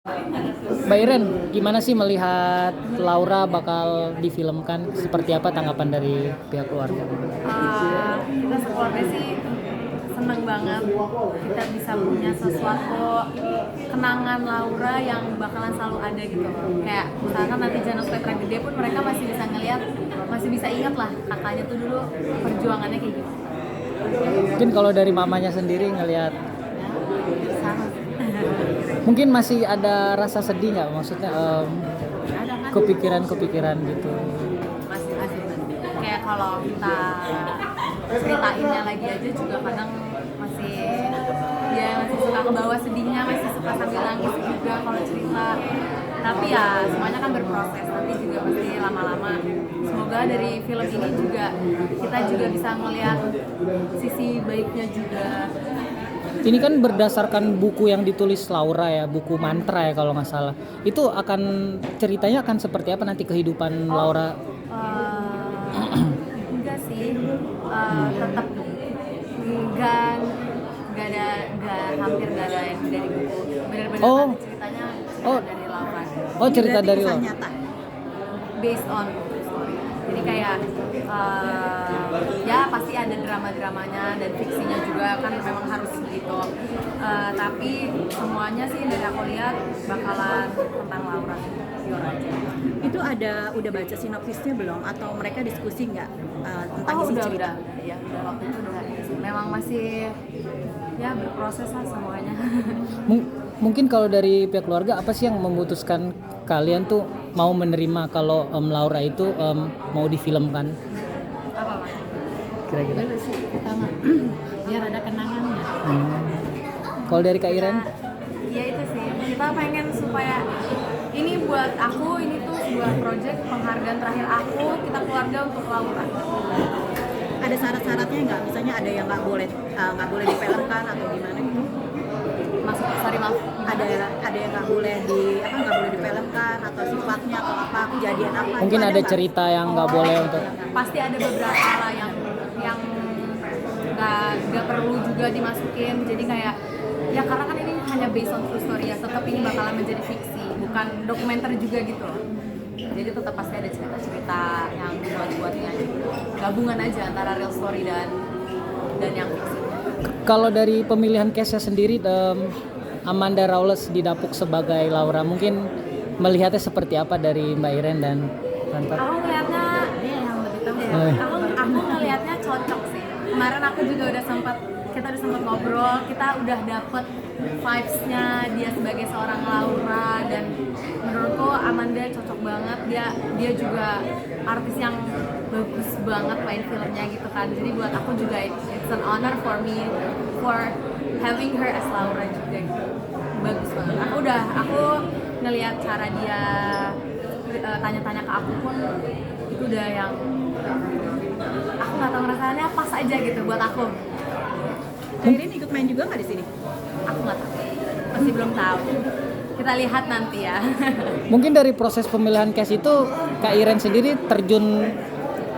Mbak Iren, gimana sih melihat Laura bakal difilmkan? Seperti apa tanggapan dari pihak keluarga? Kita sekeluarga sih seneng banget kita bisa punya sesuatu kenangan Laura yang bakalan selalu ada gitu. Kayak misalkan nanti Janos Petra gede pun mereka masih bisa ngeliat, masih bisa ingat lah kakaknya tuh dulu perjuangannya kayak gitu. Mungkin kalau dari mamanya sendiri ngelihat, Sama. mungkin masih ada rasa sedih nggak? Maksudnya Ada kan? kepikiran-kepikiran gitu. Masih kayak kalau kita ceritainnya lagi aja juga kadang masih masih suka ke bawah sedihnya, masih suka sambil nangis juga kalau cerita. Tapi ya semuanya kan berproses, nanti juga pasti lama-lama semoga dari film ini juga kita juga bisa melihat sisi baiknya juga. Ini kan berdasarkan buku yang ditulis Laura ya, buku mantra ya kalau nggak salah. Itu akan ceritanya akan seperti apa nanti kehidupan Laura? Enggak sih, tetap hampir nggak ada yang dari buku, benar-benar Oh. nanti ceritanya Oh. dari Laura, Oh, cerita Berarti dari kisah Laura. nyata. based on true story. Jadi kayak ya pasti ada drama-dramanya dan fiksinya juga kan memang harus begitu. Tapi semuanya sih dari aku lihat bakalan tentang Laura. Pure aja. Itu udah baca sinopsisnya belum atau mereka diskusi nggak tentang isi udah, cerita? ya udah waktu itu udah. Memang masih ya berproses lah semuanya. Mungkin kalau dari pihak keluarga apa sih yang memutuskan kalian tuh mau menerima kalau Laura itu mau difilmkan? Apa Mas? Kira-kira. Dulu sih pertama biar ada kenangannya. Kalau dari Kak Iren? Ya itu sih, kita pengen supaya ini buat aku, ini tuh sebuah project penghargaan terakhir aku, kita keluarga untuk Laura. Ada syarat-syaratnya nggak? Misalnya ada yang nggak boleh difilmkan atau gimana gitu? Maaf. Ada yang nggak boleh difilmkan atau sifatnya atau apa kejadian apa? Mungkin Itu ada nggak? cerita yang nggak boleh untuk. Pasti ada beberapa lah yang nggak perlu juga dimasukin. Jadi kayak ya karena kan ini hanya based on true story ya, tetap ini bakalan menjadi fiksi, bukan dokumenter juga gitu loh. Jadi tetap pasti ada cerita-cerita yang dibuat-buatnya gabungan aja antara real story dan yang fiksi. Kalau dari pemilihan cast-nya sendiri, Amanda Rawless didapuk sebagai Laura, mungkin melihatnya seperti apa dari Mbak Iren dan Tante? Aku ngelihatnya dia yang lebih tahu ya. Aku ngelihatnya cocok sih. Kemarin aku juga kita udah sempat ngobrol, kita udah dapet vibes-nya dia sebagai seorang Laura dan menurutku Amanda cocok banget. Dia juga artis yang bagus banget main filmnya gitu kan. Jadi buat aku juga it's an honor for me for having her as Laura juga gitu. Bagus banget. Aku ngelihat cara dia tanya-tanya ke aku pun itu udah yang aku nggak tahu rasanya pas aja gitu buat aku. Kak Irin ikut main juga nggak di sini? Aku nggak tahu, masih belum tahu. Kita lihat nanti ya. Mungkin dari proses pemilihan cast itu Kak Iren sendiri terjun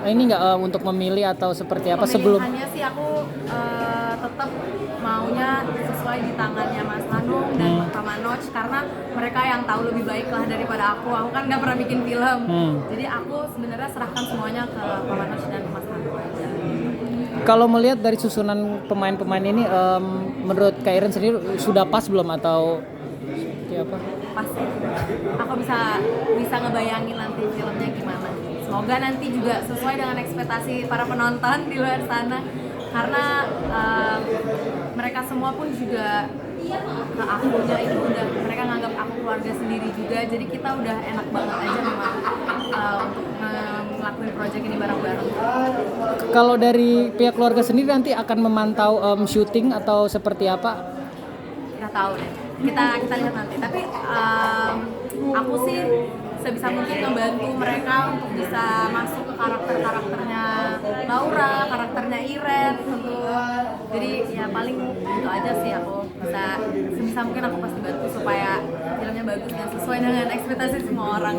ini nggak untuk memilih atau seperti apa sebelum? Pemilihannya sih aku tetap maunya sesuai di tangannya Mas Hanung dan Pak Manoj karena mereka yang tahu lebih baik lah daripada aku. Aku kan nggak pernah bikin film, jadi aku sebenarnya serahkan semuanya ke Pak Manoj dan Mas Hanung aja. Kalau melihat dari susunan pemain-pemain ini, menurut Kak Iren sendiri sudah pas belum atau seperti apa? Pasti aku bisa ngebayangin nanti filmnya gimana. Semoga nanti juga sesuai dengan ekspektasi para penonton di luar sana karena mereka semua pun juga ke akunya itu udah mereka nganggap aku keluarga sendiri juga, jadi kita udah enak banget aja memang untuk ngelakuin project ini bareng-bareng. Kalau dari pihak keluarga sendiri nanti akan memantau syuting atau seperti apa? Nggak tahu deh, kita lihat nanti. Tapi aku sih sebisa mungkin ngebantu mereka untuk bisa masuk ke karakternya Laura, karakternya Iren tentu. Jadi ya paling itu aja sih, aku bisa sebisa mungkin aku pasti bantu supaya filmnya bagus dan sesuai dengan ekspektasi semua orang.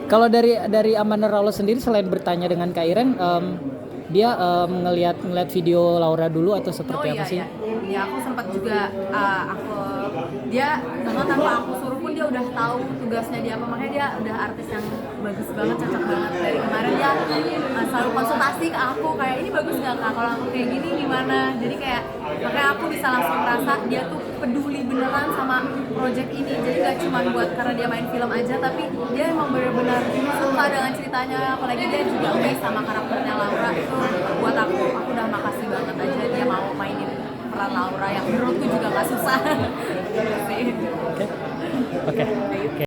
Kalau dari Amanda Rawless sendiri selain bertanya dengan Kak Iren, dia ngelihat video Laura dulu atau seperti apa sih? Ya aku sempat juga dia tanpa aku suruh pun dia udah tahu tugasnya dia apa, makanya dia udah artis yang bagus banget, cocok banget. Dari kemarin dia selalu konsultasi ke aku kayak ini bagus nggak kak, kalau aku kayak gini gimana. Jadi kayak makanya aku bisa langsung merasa dia tuh peduli beneran sama project ini. Jadi gak cuma buat karena dia main film aja, tapi dia emang benar-benar suka dengan ceritanya. Apalagi dia juga base sama karakternya Laura, itu buat aku udah makasih banget aja dia mau mainin peran Laura yang menurutku juga gak susah.